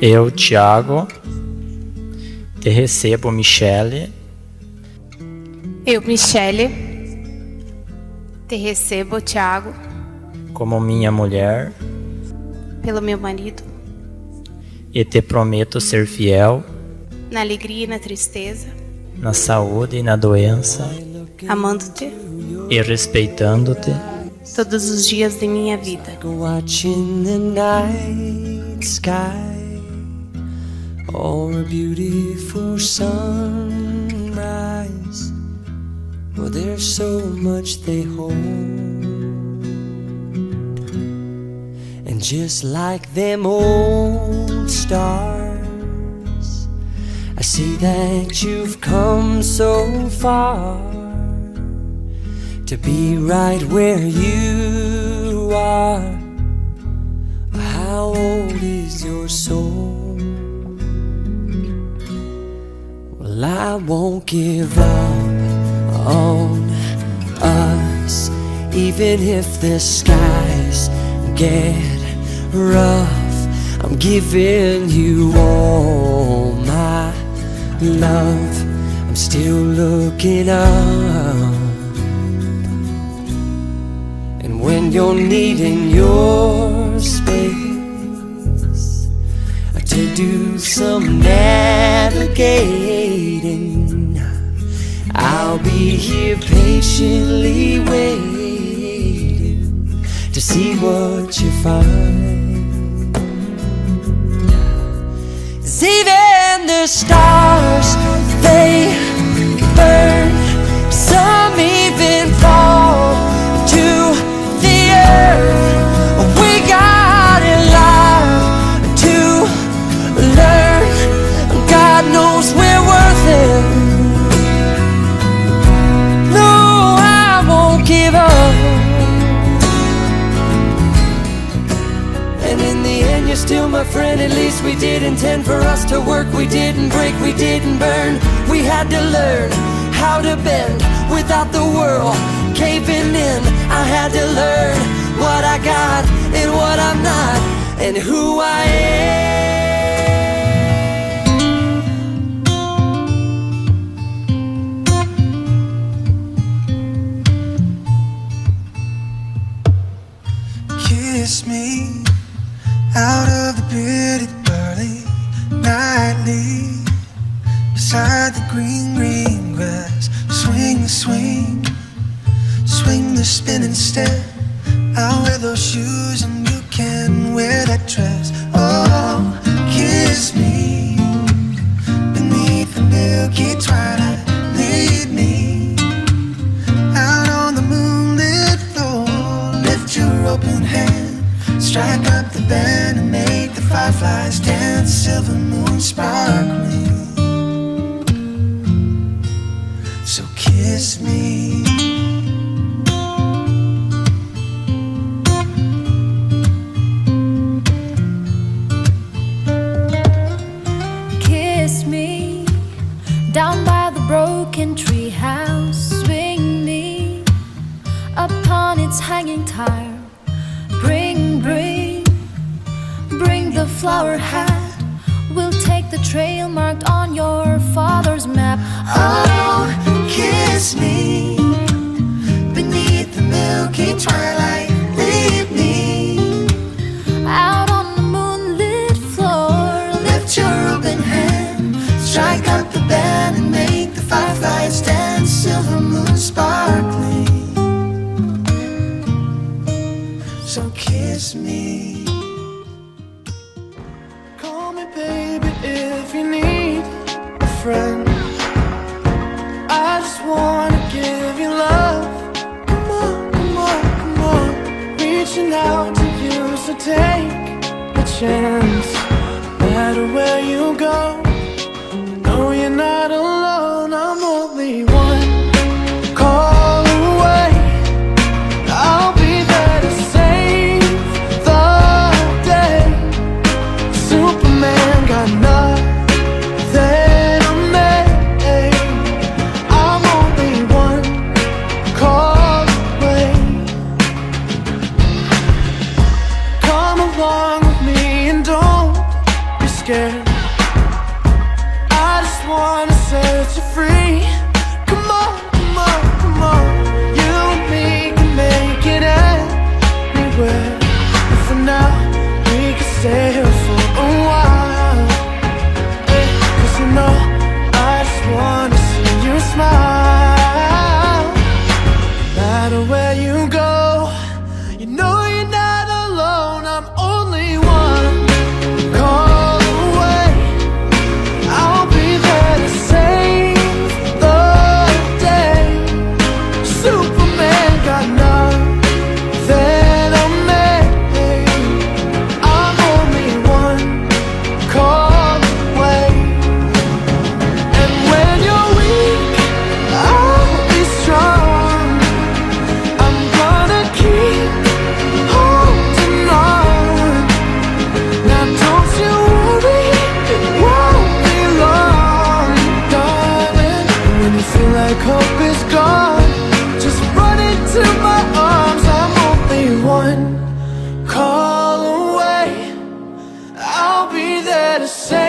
Eu, Tiago, te recebo, Michele, Eu, Michele, te recebo, Tiago, como minha mulher pelo meu marido, e te prometo ser fiel na alegria e na tristeza, na saúde e na doença amando-te e respeitando-te todos os dias de minha vida. Watching the night sky or a beautiful sunrise. Well, there's so much they hold, and just like them old stars, I see that you've come so far to be right where you are. How old is your soul? Well, I won't give up on us, even if the skies get rough. I'm giving you all my love. I'm still looking up. And when you're needing your space to do some navigating, I'll be here patiently waiting to see what you find. 'Cause even the stars, they burn. Some even fall to the earth. We got in line to learn. God knows we're worth it. No, I won't give up. And in the end, you're still my friend. At least we did intend for us to work. We didn't break, we didn't burn. We had to learn how to bend without the world caving in. I had to learn what I got and what I'm not, and who I am. Kiss me out of the pretty barley nightly, beside the green, green grass. Swing, swing, swing the spinning step. I'll wear those shoes and you can wear that dress. Oh, kiss me beneath the milky twilight. Lead me out on the moonlit floor. Lift your open hand, strike up the band and make the fireflies dance. Silver moon sparkling. So kiss me. Kiss me down by the broken tree house. Swing me upon its hanging tire. Bring the flower hat. We'll take the trail marked on your father's map. Oh, kiss me beneath the milky twilight. Leave me Out on the moonlit floor. lift your open hand, strike up the band and make the fireflies dance. Silver moon sparkling. So kiss me. Call me baby if you need a friend. I just wanna give you love. Come on, come on, come on. Reaching out to you, so take a chance. No matter where you go, no, you're not alone. I'm only one call away. I'll be there to save the day. Superman got nothing on me. I'm only one call away. Come along with me and don't be scared. I just wanna set you free. Come on, come on, come on. You and me can make it anywhere. And for now, we can stay here for a while. Hey, 'cause you know, I just wanna see you smile. No matter where you go, you know you're not alone. I'm only one call away. I'll be there to save the day. Superman got nothing on me. I'm only one call away. And when you're weak, I'll be strong. I'm gonna keep holding on. Now don't you worry, it won't be long, darling. When you feel like hope is gone, just run into my arms. I'm only one call away. I'll be there to say